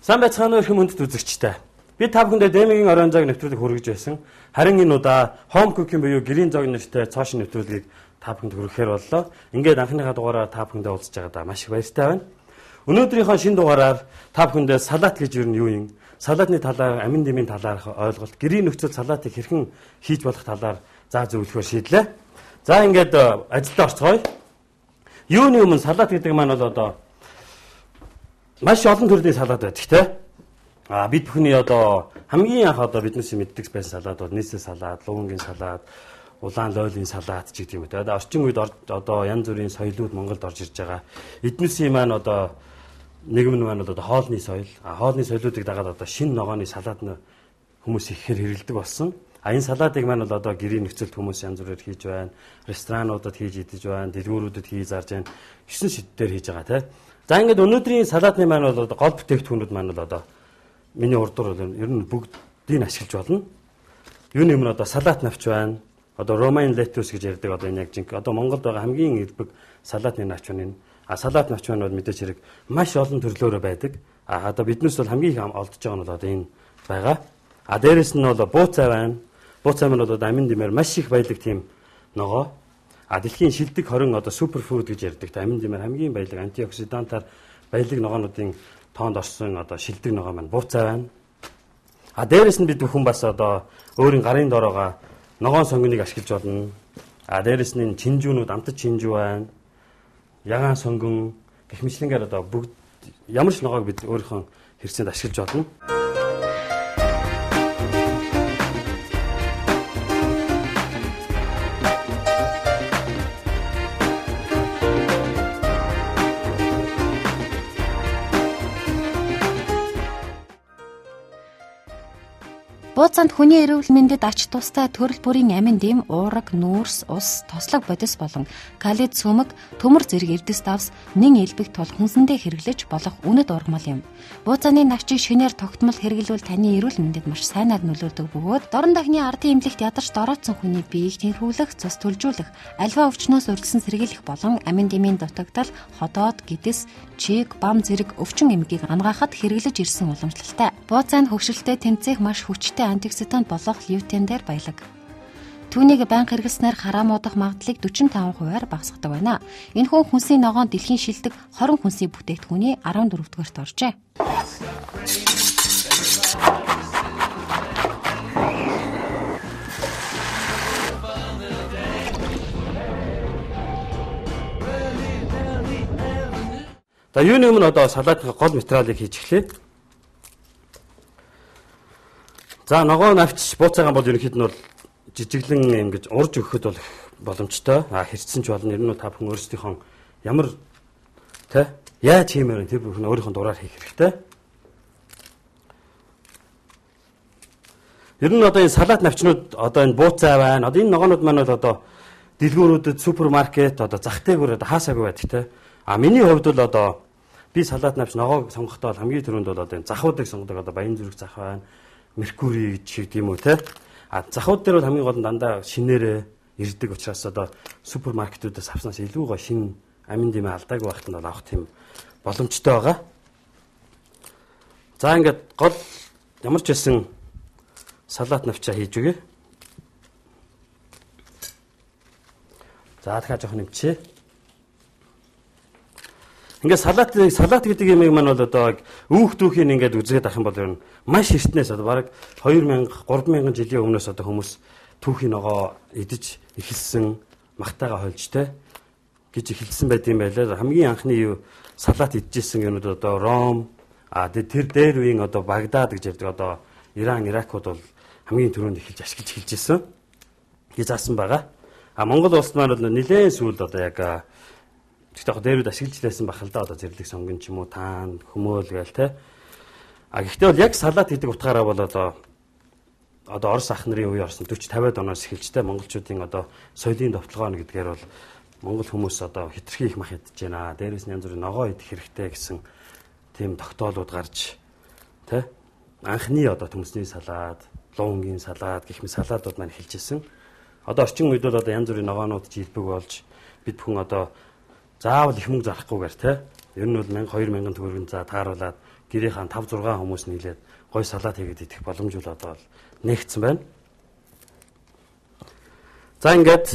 Сайн байцгаана уу их хүнд үзэгчтэй. Би та бүхэндээ Дэмигийн оройн зоог нэвтрүүлэг хүргэж байсан. Харин энэ удаа Home Cooking буюу гэрийн зоог нэртэй цоошин нэвтрүүлгийг та бүхэнд хүргэхээр боллоо. Ингээд анхныхаа дугаараар та бүхэндээ уулзж байгаадаа маш их баяртай байна. Өнөөдрийнхөө шинэ дугаараар та бүхэндээ салат гэж юу юм? Салатны талаар, амин дэмийн талаар ойлголт, гэрийн нөхцөл салатыг хэрхэн хийж болох талаар заа зөвлөхөөр шийдлээ. За ингээд ажилдаа орцгоё. Юуны өмнө салат гэдэг маань бол одоо маш олон төрлийн салат байдаг те. Бид бүхний одоо хамгийн анх одоо биднээс мэддэг байсан салат бол нийсээ салат, луунгийн салат, улаан лойлын салат ч гэдэг юм те. Орчин үед одоо янз бүрийн соёлууд Монголд орж ирж байгаа. Эднүсийн маань одоо нэгэн нь маань одоо хоолны соёл. Хоолны соёлуудыг дагаад одоо шинэ ногооны салат нь хүмүүс ихээр хэрэглэдэг болсон. Энэ салатыг маань бол одоо гэрийн нөхцөлд хүмүүс янз бүрээр хийж байна. Ресторануудад хийж идэж байна, дэлгүүрүүдэд хийж зарж байна. 9 шидээр хийж байгаа те. За ингээд өнөөдрийн салаатны маань бол гол бүтээгдэхүүнүүд маань бол одоо миний урдуур бол ер нь бүгдийг ашиглаж болно. Юуны өмнө одоо салат навч байна. Одоо Romaine lettuce гэж ярьдаг одоо энэ яг жинк одоо Монголд байгаа хамгийн элбэг салаатны навч байна. Салат навч маань бол мэдээж хэрэг маш олон төрлөөрөө байдаг. Одоо биднээс бол хамгийн их олдож байгаа нь бол одоо энэ байгаа. Дээрэс нь бол бууцаа байна. Бууцаа маань бол одоо амин дэмээр маш их баялаг тийм ногоо. Дэлхийн шилдэг хорин одоо суперфуд гэж ярьдаг. Амин дэмээр хамгийн баялаг антиоксидантаар баялаг ногоонуудын тоонд орсон одоо шилдэг ногоо маань бууцаа байна. Дээрэс нь бид бүхэн бас одоо өөрийн гарын доороогоо ногоон сонгоныг ашиглаж болно. Дээрэс нь чинжүүнүүд амтд чинжүү байна. Ягаан сонгон гэх мэтлэнгээр одоо бүгд ямар ч ногоог бид өөрийнхөө хэрэгцээнд ашиглаж болно. Бууцаанд хүний эрүүл мэндэд ач тустай төрөл бүрийн амин дэм, уураг, нүүрс, ус, тослог бодис болон калид сүмэг, төмөр зэрэг эрдэс давс нэн элбэх тул хүнсэндээ хэрэглэж болох үнэт ургамал юм. Бууцааны навчийг шинээр тогтмол хэрэглүүл таны эрүүл мэндэд маш сайнаар нөлөөлдөг бөгөөд дорн дахны ардын эмнэлэгт ядарч дороодсон хүний биеийг тэнхрүүлэх, цус түлжүүлэх, альва өвчнөөс урьдчилан сэргийлэх болон амин дэмийн дутагдал, ходоод, гэдэс, чиг, бам зэрэг өвчин эмгээг ангаахад хэрэглэж ирсэн уламжлалтай. Бууцаанд хөвгшөлтөд тэмцэх маш хүчтэй антиоксидант болох лютеин дээр баялаг. Түүнийг байнга хэрэглэснээр хараамуудах магадлалыг 45%-аар багасгадаг байна. Энэхүү хүнсний ногоон дэлхийн шилдэг 20 хүнсний бүтээгдэхүүний 14-р оржээ. Юуны өмнө одоо салаатын гол материалыг хийж эхлэе. За ногоо навч бууцаагаан бол ерөнхийд нь бол жижиглэн ингэж урж өгөхөд бол боломжтой. Хэрцсэн ч болно. Ер нь та бүхэн өөрсдийнхөө ямар тэ яаж хиймээр тэр бүхэн өөрийнхөө дураар хийх хэрэгтэй. Ер нь одоо энэ салаат навчнууд одоо энэ бууцаа байна. Одоо энэ ногоонууд маань бол одоо дэлгүүрүүдэд, супермаркет одоо зах дээгүүр одоо хаасаагүй байдаг тэ. Миний хувьд бол одоо би салаат навч ногоог сонгохдоо хамгийн түрүүнд бол одоо энэ захуудыг сонгодог. Одоо баян зүрх зах байна. Меркури гэж тийм үү те. Захууд дээр бол хамгийн гол нь дандаа шинээрээ ирдэг учраас одоо супермаркетуудаас авснаас илүү гоо шинэ амин дэмээ алдаагүй байхад нь авах тийм боломжтой байгаа. За ингээд гол ямар ч байсан салаат навчаа хийж өгье. За дахиад жоох нэмчээ. Ингээд салат гэдэг юм маань бол одоо үүх дүүхийн ингээд үзгээд ах юм бол ер нь маш эртнээс одоо бараг 2000 3000 жилийн өмнөөс одоо хүмүүс түүхийн ногоо идэж эхэлсэн магтаага хольжтэй гэж эхэлсэн байт юм байлаа. Хамгийн анхны салат идчихсэн юмуд одоо Ром тэр дээр үеийн одоо Багдад гэж ярьдаг одоо Иран, Иракууд бол хамгийн түрүүнд эхэлж ашиглаж эхэлжсэн гэж заасан байгаа. Монгол улс маань бол нэлээд сүүлд одоо яг тэгтээ дээрүүд ашиглаж лээсэн бахал да одоо зэрлэг сонгон ч юм уу таан хөмөөл гээл те. Гэхдээ бол яг салат гэдэг утгаараа бол одоо Орос ах нарын үе орсон 40 50-аад оноос эхэлж те монголчуудын одоо соёлын довтлогоо гэдгээр бол монгол хүмүүс одоо хитрхи их мах идэж байна. Дээрээс нь янз бүрийн ногоо идэх хэрэгтэй гэсэн тийм тогтоолууд гарч те анхны одоо төмсний салат, луунгийн салат гэх мэт салаатууд маань эхэлж ирсэн. Одоо орчин үед бол одоо янз бүрийн ногоонууд жилбэг болж бид бүхэн одоо заавал их мөнгө зарахгүйгээр те Ер нь бол 1000 2000 төгрөгийн за тааруулаад гэрийнхэн 5 6 хүмүүс нийлээд гой салаат хийгээд идэх боломж бол одоо нэгдсэн байна. За ингээд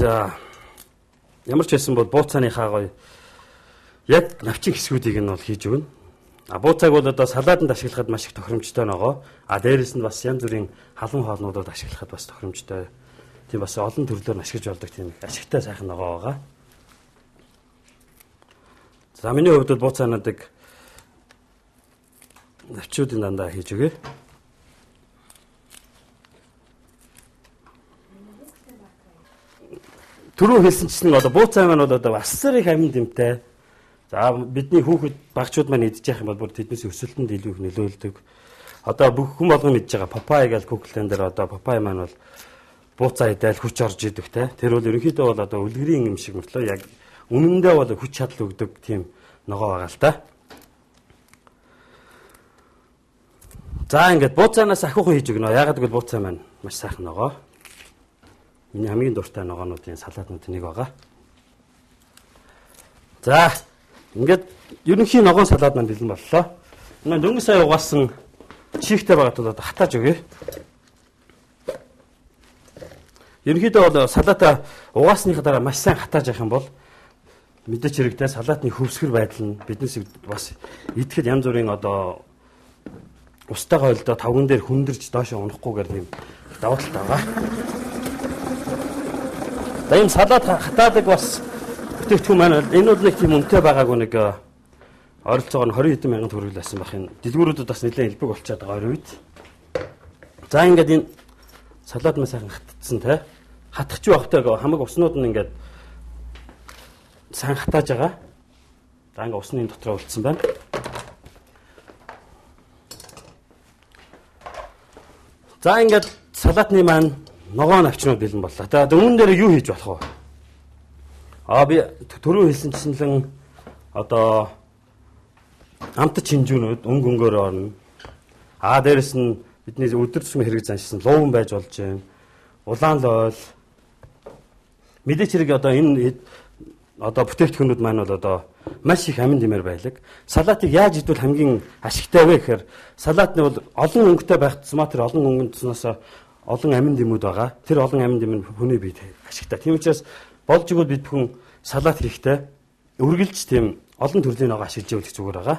ямар ч байсан бол бууцааныхаа гоё яг навчин хэсгүүдийг нь бол хийж өгнө. Бууцааг бол одоо салаатанд ашиглахад маш их тохиромжтой ногоо. Дээрээс нь бас янз бүрийн халуун хоолнуудад ашиглахад бас тохиромжтой. Тийм бас олон төрлөөр нь ашиглаж болдог тийм ашигтай сайхан ногоо байгаа. За миний хувьд бол бууцаануудыг навчуудын дандаа хийж өгье. Түрүү хэлсэнчсэн одоо бууцаа маань бол одоо асар их амин дэмтэй. За бидний хүүхэд багчууд маань идэж явах юм бол бүр тэднээс өсөлтөнд илүү их нөлөөлдөг. Одоо бүх хүн болгон идэж байгаа папай гэж Google-ын дээр одоо папай маань бол бууцаа идээл хүч орж идэг те. Тэр бол ерөнхийдөө бол одоо үлгэрийн юм шиг мөртлөө яг үнэндээ бол хүч чадал өгдөг тийм ногоо байгаа л та. За ингээд бууцаанаас ахиухан хийж өгнө. Ягаад гэвэл бууцаа маань маш сайхан ногоо. Миний хамгийн дуртай ногоонуудын салаатнууд нэг байгаа. За ингээд ерөнхийн ногоон салаад маань бэлэн боллоо. Энэ дөнгөж сая угаасан чихтэй байгаа тул одоо хатааж өгье. Ерөнхийдөө бол салаатаа угаасныхаа дараа маш сайн хатааж явах юм бол мэдээч хэрэгтэй салаатны хөвсгөр байдал нь биднээс бас идэхэд янз бүрийн одоо устайгаа ойлдоо тавган дээр хүндэрж доошоо унахгүйгээр тийм давуу талтай байгаа. За ийм салаат хатаадаг бас бүтээгдэхүүн маань энэ бол нэг тийм үнэтэй байгаагүй нэг ойролцоогоор 20 хэдэн мянган төгрөг лсэн байх юм. Дэлгүүрүүдэд бас нэлээд элбэг болчиход байгаа ойр үед. За ингээд энэ салаат маань сайхан хатцсан те. Хатгах ч байхтай хамаг уснууд нь ингээд сайн хатааж байгаа. За ингээд усны дотроо үлдсэн байна. За ингээд салаатны маань ногоон навчнууд бэлэн боллоо. За дөрвөн дээр юу хийж болох вэ? Би түрүү хэлсэнчлэн одоо амтч хинжүүнүүд өнг өнгөөр орно. Дээрэс нь бидний өдөр тутмын хэрэг заншсан луун байж болж байна. Улаан лойл. Мэдээч хэрэг одоо энэ одоо бүтээгдэхүүнүүд маань бол одоо маш их амин димээр байлаг. Салаатыг яаж идвэл хамгийн ашигтай вэ гэхээр салаатны бол олон өнгөтэй байх тусмаа тэр олон өнгөнд туснаас олон амин димүүд байгаа. Тэр олон амин дим нь хүний биед ашигтай. Тийм учраас болж игэл бид бүхэн салаат хийхдээ үргэлж тийм олон төрлийн ногоо ашиглаж явах зүгээр байгаа.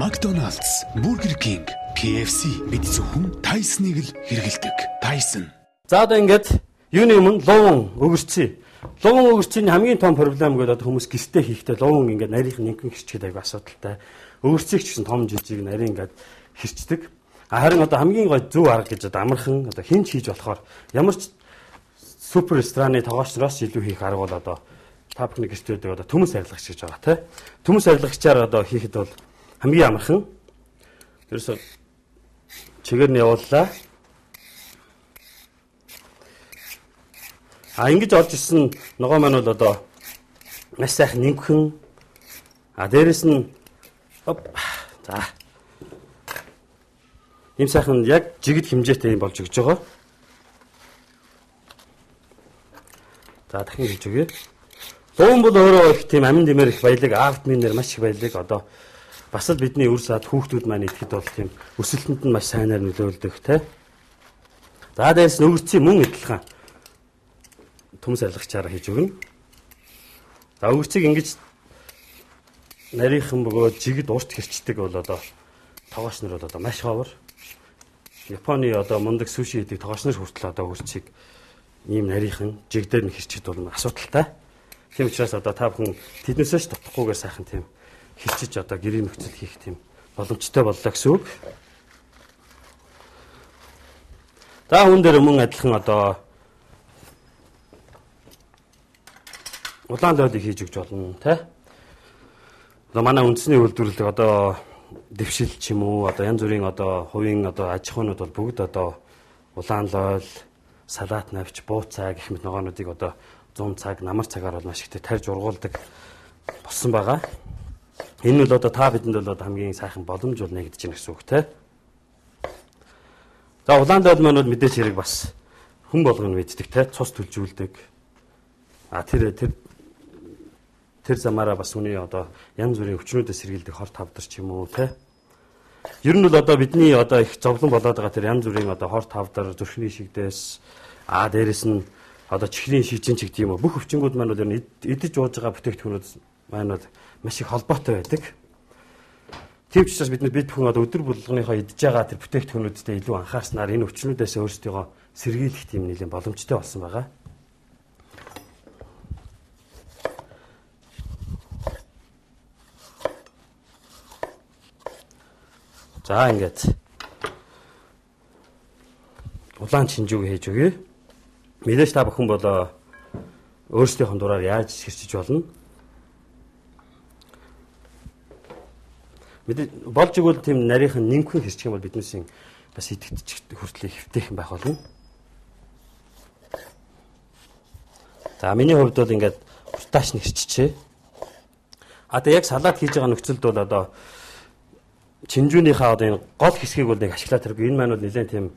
McDonald's, Burger King, KFC бид зөвхөн Tyson-ыг л хэрэгэлдэг. Tyson. За одоо ингээд юуны өмнө луун өгөрцөө. Луун өгөрцөний хамгийн том проблем гэдэг хүмүүс гэртээ хийхдээ луун ингээд нарийнх нь нэгэн хэрчгээд аяга асуудалтай. Өгөрцөг ч гэсэн том жижиг нарийн ингээд хэрчдэг. Харин одоо хамгийн гой зөв арга гэж одоо амархан одоо хинч хийж болохоор ямар ч супер рестораны тоогоочноос илүү хийх арга бол одоо та бүхний гэртээдэг одоо төмөс арилгач гэж байгаа тийм. Төмөс арилгачаар одоо хийхэд бол хамгийн амархан. Тэрээс чигээр нь явууллаа. Ингэж орж ирсэн ногоо маань бол одоо маш сайхан нингхэн. Дээрэс нь за. Ийм сайхан яг жигд хэмжээтэй юм болж өгч байгаа. За дахин хийж өгье. Луун бол өөрөө их тийм амин димээр их баялаг, витаминээр маш их баялаг. Одоо бас л бидний үр саад хүүхдүүд маань идэхэд бол тийм өсөлтөнд нь маш сайнаар нөлөөлдөг те. За дээрс нөгөрцийн мөн адилхан төмс арилгачаараа хийж өгнө. За өгөрцийг ингэж нарийнхан бөгөөд жигд урт хэрчдэг бол одоо тоогооч нар бол одоо маш ховор. Японы одоо мундаг суши хийдэг тоогооч нар хүртэл одоо өгөрцийг ийм нарийнхан жигдээр нь хэрчэд бол асуудалтай. Тийм учраас одоо та бүхэн тэднээсээ ч дутахгүйгээр сайхан тийм хэрчиж одоо гэрийн нөхцөл хийх тийм боломжтой боллоо гэсэн үг. За хүн дээр мөн адилхан одоо улаан лойлыг хийж өгч болно тий. Одоо манай үндэсний үйлдвэрлэлийг одоо дэвшил ч юм уу одоо янз бүрийн одоо хувийн одоо аж ахуйнууд бол бүгд одоо улаан лойл, салаат навч, бууцаа гэх мэт ногоонуудыг одоо 100 цаг, намар цагаар бол маш ихтэй тарьж ургуулдаг болсон байгаа. Энэ бол одоо та бидэнд бол хамгийн сайхан боломж бол нэгдэж байна гэсэн үг те. За улаан дойл маань бол мэдээж хэрэг бас хүн болгоно мэддэг те, цус төлжүүлдэг. Тэр замаараа бас үний одоо янз бүрийн өвчнүүдээс сэргийлдэг хор тавдар ч юм уу те. Ер нь бол одоо бидний одоо их зовлон болоод байгаа тэр янз бүрийн одоо хор тавдар, зүрхний шигдээс дээрэс нь одоо чихрийн шижин ч гэдэг юм уу бүх өвчнгүүд маань бол ер нь идэж ууж байгаа бүтээгдэхүүнүүд маань бол маш их холбоотой байдаг. Тийм ч учраас бид бүхэн одоо өдөр болгоныхоо идж байгаа тэр бүтээгдэхүүнүүдтэй илүү анхаарснаар энэ өвчнүүдээс өөрсдийгөө сэргийлэх тийм нэлээд боломжтой болсон байгаа. За ингээд улаан чинжүүг хийж өгье. Мэдээж та бүхэн бол өөрсдийнхөө дураар яаж хэрчиж болно. Болж игэл тийм нарийнхан нэмхэн хэрчих юм бол биднээсийн бас идэвхтэй хүртэл хэвтэйхэн байх болно. За миний хувьд бол ингээд уртааш нь хэрччихээ. Одоо яг салаад хийж байгаа нөхцөлд бол одоо чинжүүнийхээ одоо энэ гол хэсгийг бол нэг ашиглаад тэргүй. Энэ маань бол нэлээд тийм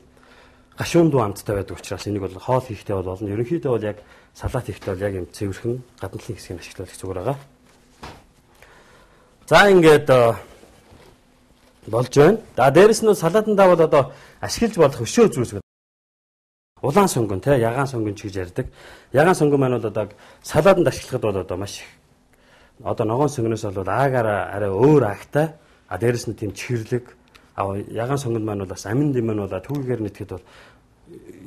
гашуун дуу амттай байдаг учраас энийг бол хоол хийхдээ бол болно. Ерөнхийдөө бол яг салаад хийхдээ бол яг юм цэвэрхэн гадналын хэсгийг ашиглах зүгээр байгаа. За ингээд болж байна. Дээрэс нь салаатандаа бол одоо ашиглаж болох өшөө зүйлс улаан сонгон те ягаан сонгон ч гэж ярьдаг. Ягаан сонгон маань бол одоо салаатанд ашиглахад бол одоо маш их одоо ногоон сонгоноос бол аагаараа арай өөр агтай. Дээрэс нь тийм чихэрлэг ягаан сонгонд маань бол бас амин дэм маань бол түүгээр нэтгэхэд бол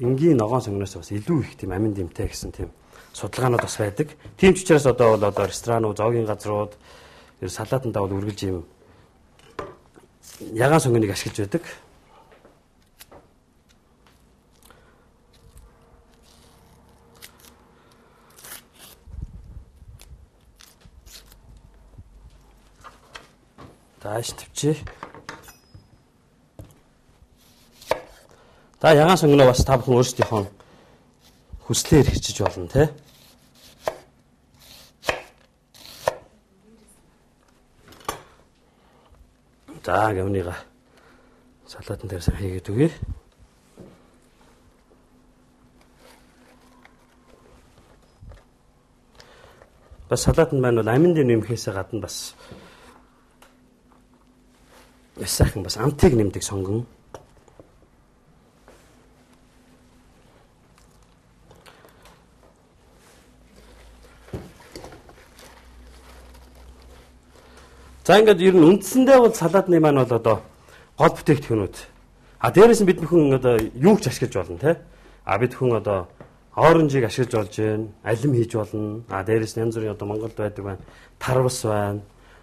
энгийн ногоон сонгоноос бас илүү их тийм амин дэмтэй гэсэн тийм судалгаанууд бас байдаг. Тийм ч учраас одоо бол одоо ресторанууд, зоогийн газрууд салаатандаа бол үргэлж юм ягаан сонгоныг ашиглаж байдаг. Тааш тавьчих. За ягаан сонгоноо бас та бүхэн өөрсдийнхөө хүслээр хэрчиж болно те. За гэмнийга салаатан дээр сайн хийгээд өгье. Бас салаатанд маань бол амин дэм нэмэхээсээ гадна бас сайхан бас амтыг нэмдэг сонгон. За ингээд ер нь үндсэндээ бол салаатны маань бол одоо гол бүтээгдэхүүнүүд. Дээрээс нь бид бүхэн одоо юу ч ашиглаж болно те. Бид бүхэн одоо оранжийг ашиглаж болж байна, алим хийж болно. Дээрээс нь янз бүрийн одоо Монголд байдаг байна. Тарвас байна.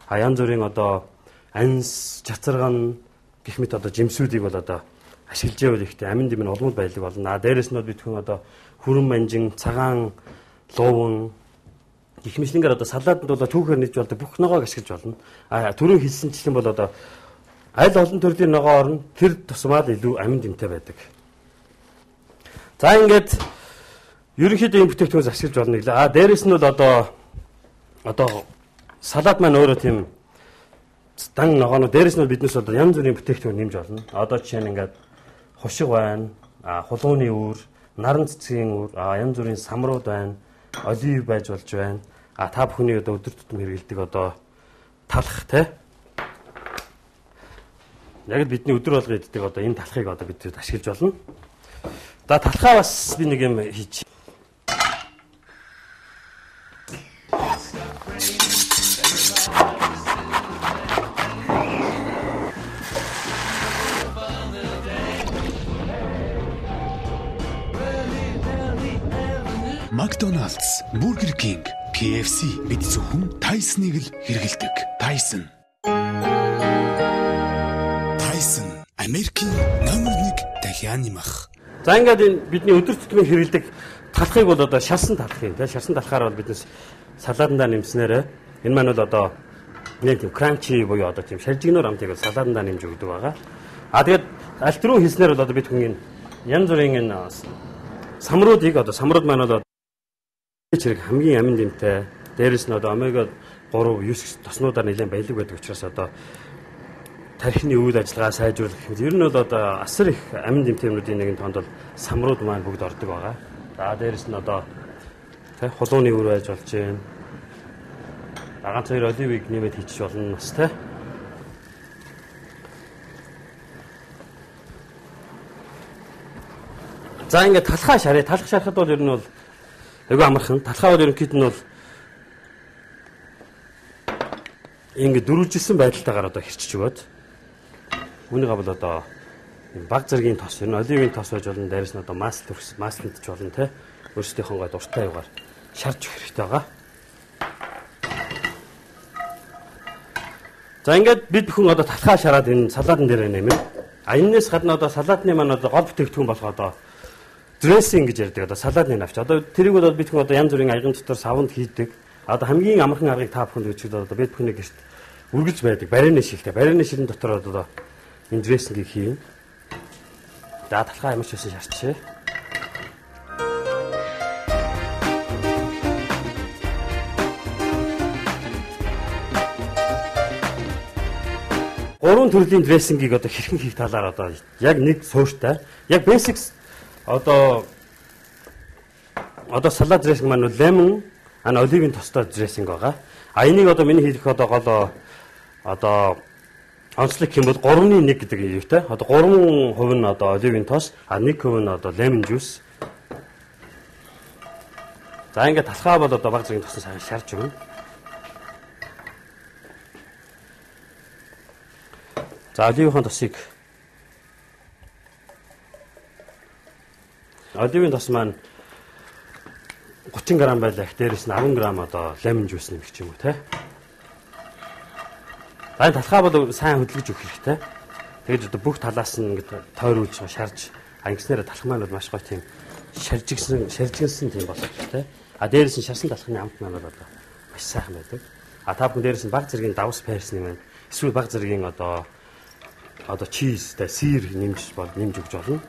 Янз бүрийн одоо анс, чацарган гэх мэт одоо жимсүүдийг бол одоо ашиглаж явал ихтэй амин дэм нь олмод байлиг болно. Дээрээс нь бол бид бүхэн одоо хүрэн манжин, цагаан, лууван гэх мэтлэнгээр одоо салаатанд бол түүхээр нийж болдог бүх ногоог ашиглаж болно. Түрүү хэлсэнчлэн бол одоо аль олон төрлийн ногоо орно тэр тусмаа л илүү амин дэмтэй байдаг. За ингээд ерөнхийдөө энэ бүтээгдэхүүнээс ашиглаж болно гэлээ. Дээрээс нь бол одоо салаат маань өөрөө тийм дан ногоонууд дээрээс нь биднээс одоо янз бүрийн бүтээгдэхүүн нэмж болно. Одоо жишээ нь ингээд хушиг байна, хулууны үүр, наран цэцгийн үүр, янз бүрийн самрууд байна, олив байж болж байна. Та бүхний одоо өдөр тутам хэрэгэлдэг одоо талах те. Яг л бидний өдөр болго иддэг одоо энэ талхыг одоо бид ашиглаж болно. За талхаа бас би нэг юм хийж. McDonald's, Burger King, KFC бид зөвхөн Tyson-ыг л хэрэгэлдэг. Tyson. Tyson, Америкийн номер 1 дахианы мах. За ингээд энэ бидний өдөр тутмын хэрэгэлдэг талхыг бол одоо шарсан талх юм. Шарсан талхаар бол биднес салаатандаа нэмснээр энэ маань бол одоо нэг тийм кранчи буюу одоо тийм шаржигнор амтыг салаатандаа нэмж өгдөг байгаа. Тэгээд аль түрүү хийснээр бол одоо бид хүн янз бүрийн энэ самруудыг одоо самрууд маань бол хэрэг хамгийн амин дэмтэй. Дээрээс нь одоо омега 3 9 тоснуудаар нэлээд баялаг байдаг учраас одоо тархины үйл ажиллагаа сайжруулах гэх мэт ер нь бол одоо асар их амин тэмдгүүдийн нэгэн тоонд бол самрууд маань бүгд ордог байгаа. За дээрэс нь одоо тэ хулууны үр байж болж байна. Даганц хоёр оливыг нэмээд хийчих болно бас тэ. За ингээд талхаа шараа. Талх шарахад бол ер нь бол айгүй амархан. Талхаа бол ерөнхийд нь бол ингээд дөрвөлжилсэн байдалтайгаар одоо хэрчиж өгөөд үүнийг бол одоо баг зэргийн тос ер нь оливын тос байж болно. Дээрээс нь одоо маслент ч болно те. Өөрсдийнхөө гоо дуртай югаар шарж өгөх хэрэгтэй байгаа. За ингээд бид бүхэн одоо талхаа шараад энэ салаатн дээр нэмэн. А энэс гадна одоо салаатны маань одоо гол бүтээгдэхүүн болох одоо дрессинг гэж ярьдаг. Одоо салаатны навч. Одоо тэрийг бол бид бүхэн одоо янз бүрийн аяган дотор савнд хийдэг. Одоо хамгийн амархан аргыг та бүхэнд өгчөд одоо бид бүхний гэрт үргэлж байдаг. Барины шилтэй. Барины шилэн дотор одоо энэ дрессингийг хийн. За талхаа ямар ч байсан шаарчээ. Гурван төрлийн дрессингийг одоо хэрхэн хийх талаар одоо яг нэг суурьтай. Яг basics одоо салат дрессинг маань лемон, оливын тостой дрессинг байгаа. А энийг одоо миний хийх одоо гол одоо онцлог юм бол 3-1 гэдэг юм те. Одоо 3% нь одоо оливын тос, 1% нь одоо лемон жуус. За ингээд талхаа бол одоо баг зэргийн тосон сайн шарж өгнө. За оливын тосыг оливын тос маань 30 г байлаа. Дээрээс нь 10 г одоо лемон жуус нэмэх юм уу те. За талхаа бол сайн хөдөлгөж өгөх хэрэгтэй. Тэгэж одоо бүх талаас нь ингэ тойруулж шарж ангиснараа талх маань бол маш гоё тийм шаржигнсан тийм болох хэрэгтэй. А дээрээс нь шарсан талхны амт маань бол одоо маш сайхан байдаг. А та бүхэн дээрээс нь баг зэргийн давс персны маань эсвэл баг зэргийн одоо чиз тэ сир нэмж өгч болно.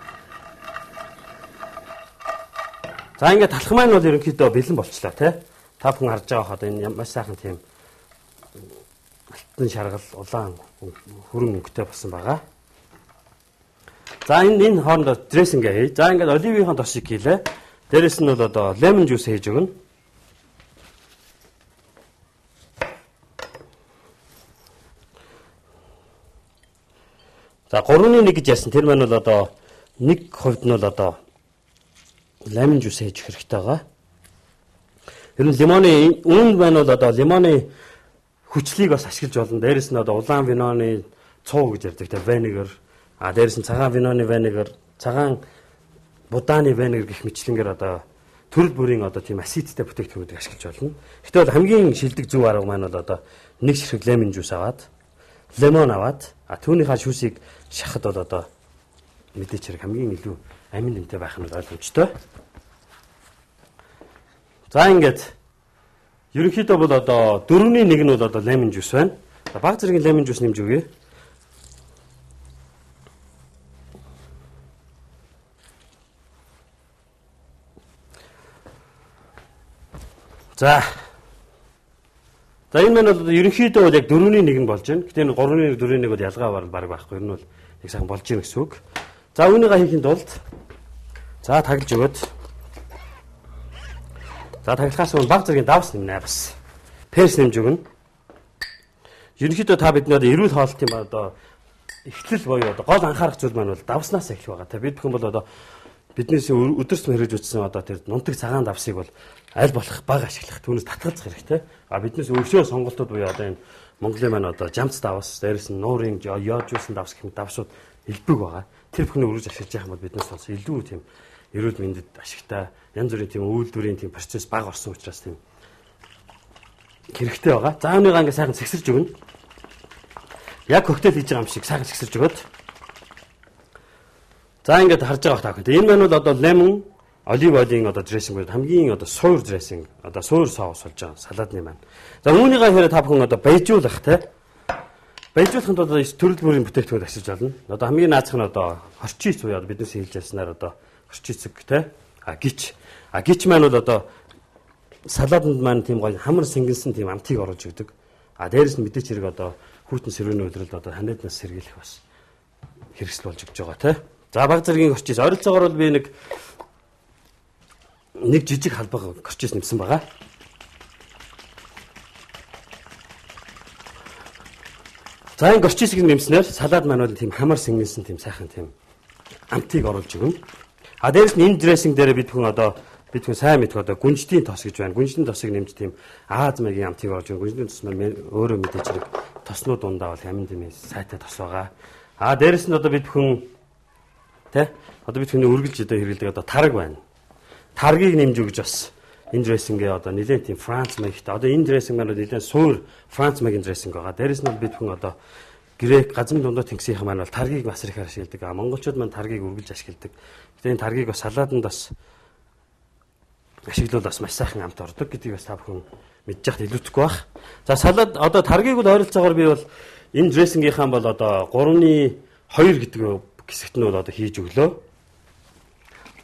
За ингээд талх маань бол ерөнхийдөө бэлэн болчлаа тий. Та бүхэн харж байгаа хаад энэ маш сайхан тийм алтан шаргал улаан хөрөн өнгөтэй болсон байгаа. За энэ хоорондоо дрессинг хий. За ингээд оливын тосыг хийлээ. Дээрээс нь бол одоо лемон жуус хийж өгнө. За 3-1 гэж ярьсан. Тэр маань бол одоо 1% нь бол одоо лемон жуус хийж хэрэгтэй байгаа. Ер нь лимоны үүнд маань бол одоо лимоны хүчлийг бас ашиглаж болно. Дээрээс нь одоо улаан виноны цуу гэж ярьдаг те винегар. А дээрээс нь цагаан виноны винегар, цагаан будааны винегар гэх мэтлэнгээр одоо төрөл бүрийн одоо тийм асидтай бүтээгдэхүүнүүдийг ашиглаж болно. Гэтэл бол хамгийн шилдэг зөв арга маань бол одоо нэг ширхэг лемон жуус аваад, лемон аваад, түүнийхээ шүүсийг шахахад бол одоо мэдээч хэрэг хамгийн илүү амин нэмтэй байх нь ойлгомжтой. За ингээд ерөнхийдөө бол одоо 4-1 нь бол одоо лемон жуус байна. Баг зэргийн лемон жуус нэмж өгье. За энэ маань бол ерөнхийдөө бол яг 4-1 нь болж байна. Гэтэ энэ 3-1 4-1 бол ялгаа баг байхгүй. Ер нь бол нэг сайхан болж байна гэсэн үг. За үүнийгээ хийхэд тулд за таглаж өгөөд. За таглахаас өмнө баг зэргийн давс нэмнэ бас. Перс нэмж өгнө. Ерөнхийдөө та бидний одоо эрүүл хоолтын одоо эхлэл буюу одоо гол анхаарах зүйл маань бол давснаас эхлэх байгаа. Та бид бүхэн бол одоо биднээс өдөрт хэрэж утсан одоо тэр нунтаг цагаан давсыг бол аль болох бага ашиглах, түүнээс татгалзах хэрэгтэй. А биднээс өвшөө сонголтууд буюу одоо энэ Монголын маань одоо жамц давс, дээрээс нь нуурын йоджуулсан давс гэх мэт давсууд элбэг байгаа. Тэр бүхний өргөж ашиглаж явах юм бол биднээс бас илүү тийм эрүүл мэндэд ашигтай, янз бүрийн тийм үйлдвэрийн тийм процесс бага орсон учраас тийм хэрэгтэй байгаа. За үүнийгаа ингээ сайхан сэгсэрж өгнө. Яг коктейл хийж байгаа юм шиг сайхан сэгсэрж өгөөд. За ингээд харж байгаа та бүхэн. Энэ маань бол одоо лемон, олив оливын одоо дрессинг бол хамгийн одоо суур дрессинг, одоо суур соус болж байгаа салаадны маань. За үүнийгээ хэрэг та бүхэн одоо баяжуулах те. Баяжуулахын тулд одоо төрөл бүрийн бүтээгдэхүүн ашиглаж болно. Одоо хамгийн наазах нь одоо хорчиц буюу биднээс хэлж яснаар одоо хорчицэг те. Гич маань бол одоо салаатанд маань тийм гоё хамар сэнгэнсэн тийм амтыг оруулж өгдөг. Дээрэс нь мэдээч хэрэг одоо хүүтэн сэрүүний өдрөлд одоо ханиаднаас сэргийлэх бас хэрэгсэл болж өгч байгаа тий. За баг зэргийн горчис ойролцоогоор бол би нэг жижиг халбаг горчис нэмсэн байгаа. За энэ горчисыг нэмснээр салаад маань бол тийм хамар сэнгэнсэн тийм сайхан тийм амтыг оруулж өгнө. Дээрэс нь энэ дрессинг дээр бид хүн сайн мэдэх одоо гүнжтийн тос гэж байна. Гүнжтийн тосыг нэмж тийм Аз маягийн амтыг оруулж өгнө. Гүнжтийн тос маань өөрөө мэдээж хэрэг тоснууд дундаа бол амин дэмий сайтай тос байгаа. Дээрэс нь одоо бид хүн үргэлж одоо хэрэглэдэг одоо тараг байна. Таргийг нэмж өгж бас энэ дрессингээ одоо нэлээд тийм Франц маягтай. Одоо энэ дрессинг маань нэлээд суур Франц маягийн дрессинг байгаа. Дээрэс нь бид хүн одоо грек газар дундаа тэнгисийн маань бол таргийг бас их ашигладаг. Монголчууд маань таргийг үргэлж ашигладаг. Гэтэ энэ таргийг бас салаатанд бас ашиглал бас маш сайхан амт ордог гэдгийг бас та бүхэн мэдж яхад илүүтэхгүй байх. За салаад одоо таргийг бол ойролцоогоор би бол энэ дрессингийнхан бол одоо 3-2 гэдэг хэсэгт нь бол одоо хийж өглөө.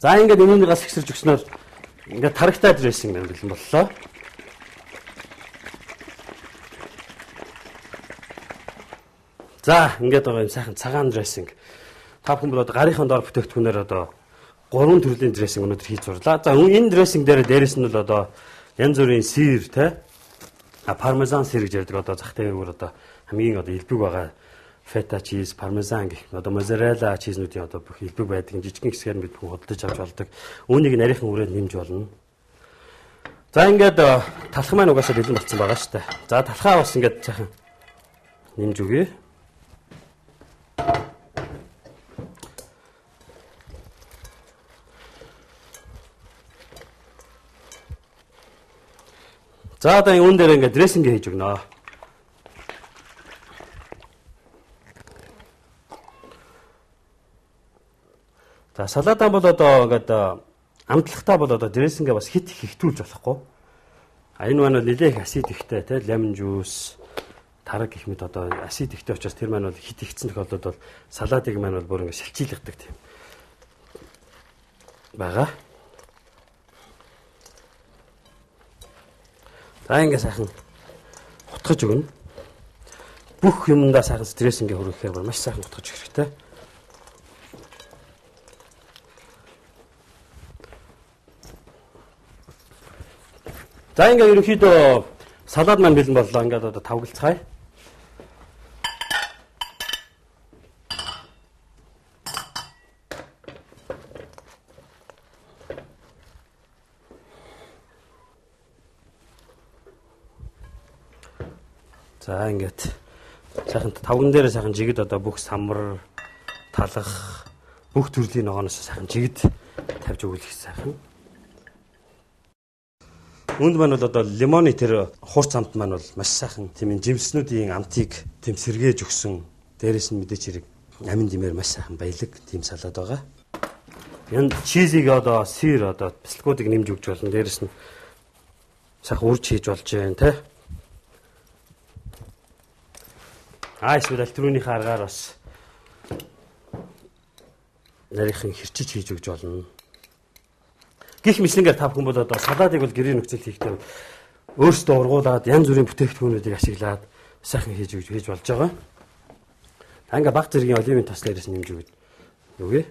За ингээд энэнийг гас ихсэрж өгснөөр ингээд тарагтай дрессинг байна бэлэн боллоо. За ингээд байгаа юм сайхан цагаан дрессинг. Та бүхэн бол одоо гарынхан доор бүтээгдэхүүнээр одоо 3 төрлийн дрессинг өнөөдөр хийж сурлаа. За энэ дрессинг дээрээс нь бол одоо янз бүрийн сир пармезан сир гэж ярьдаг одоо зах дээвэр одоо хамгийн одоо элбэг байгаа фета чиз, пармезан гэх одоо моzzarella чизнүүдийн одоо бүх элбэг байдаг жижигхэн хэсгээр бид худалдаж авч болдог. Үүнийг нарийнхан хүрээнд нэмж болно. За ингээд талх маань угаасаа бэлэн болсон байгаа шүү дээ. За талхаа бас ингээд цаахан нэмж өгье. За одоо энэ дээр ингээд дрессинг хийж өгнө. За салаатаа бол одоо ингээд амтлагтаа бол одоо дрессингээ бас хит ихтүүлж болохгүй. Энэ маань бол нэлээх асид ихтэй тий лемон жуус, тараг гэх мэт одоо асид ихтэй учраас тэр маань бол хит ихсэн тохиолдолд бол салаатыг маань бол бүр ингээд шилчилгадаг тийм байгаа. За ингээд сайхан утгаж өгнө. Бүх юмдаа сайхан дрессингээ хүргэхээр маш сайхан утгаж өгөх хэрэгтэй. За ингээд ерөнхийдөө салаад маань бэлэн боллоо. Ингээд одоо тавгалцгаая. За ингээд сайхан тавган дээр сайхан жигд одоо бүх самар, талах бүх төрлийн ногооноос сайхан жигд тавьж өгөх сайхан. Үүнд маань бол одоо лимоны тэр хурц амт маань бол маш сайхан тийм жимснүүдийн амтыг тийм сэргээж өгсөн. Дээрээс нь мэдээч хэрэг амин димээр маш сайхан баялаг тийм салаад байгаа. Ян чизийг одоо сир одоо бэлтгэүүдийг нэмж өгч болно. Дээрээс нь сайхан урж хийж болж байна те. Эсвэл түрүүнийхээ аргаар бас нарийнхан хэрчиж хийж өгч болно. Гэх мэтлэнгээр та бүхэн бол одоо салаатыг бол гэрийн нөхцөлд хийхдээ өөрсдөө ургуулад янз бүрийн бүтээгдэхүүнүүдийг ашиглаад сайхан хийж болж байгаа. Ингээ баг зэргийн оливын тос дээрээс нэмж өгöd. Үгүй.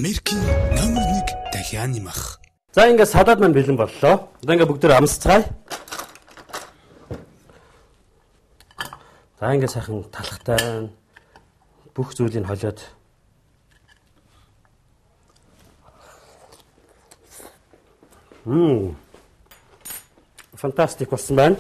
Америкийн номер 1 дахиан нэмэх. За ингээд салаад маань бэлэн боллоо. Одоо ингээд бүгдээр амсцгаая. За ингээд сайхан талхтай бүх зүйлийг холиод. Фантастик болсон байна.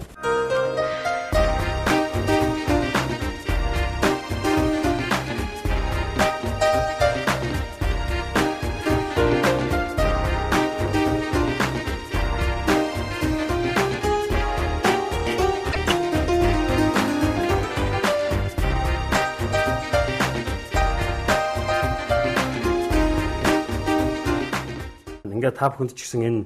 Ингээд та бүхэнд ч гэсэн энэ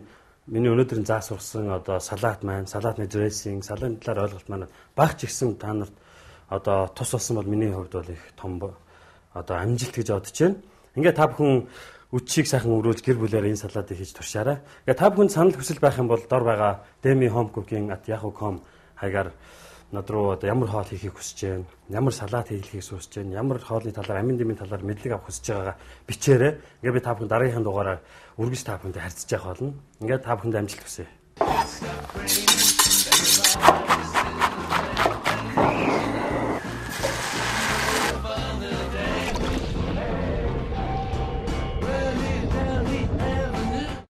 миний өнөөдрийн заа сурсан одоо салат маань, салатны дрессинг, салаатын талаар ойлголт маань багч ихсэн та нарт одоо тус болсон бол миний хувьд бол их том одоо амжилт гэж бодож байна. Ингээд та бүхэн үдшийг сайхан өрөөлж гэр бүлээр энэ салаатыг хийж туршаарай. Ингээд та бүхэнд санал хүсэл байх юм бол дор байгаа Demi Home Cooking @yahoo.com хаягаар над руу одоо ямар хоол хийхийг хүсэж байна, ямар салаат хийхийг хүсэж байна, ямар хоолны талаар, амин дэмийн талаар мэдлэг авах хүсэж байгаагаа бичээрэй. Ингээд би та бүхэнд дараагийн дугаараар үргэлж та бүхэндээ харьцаж явах болно. Ингээд та бүхэнд амжилт хүсье.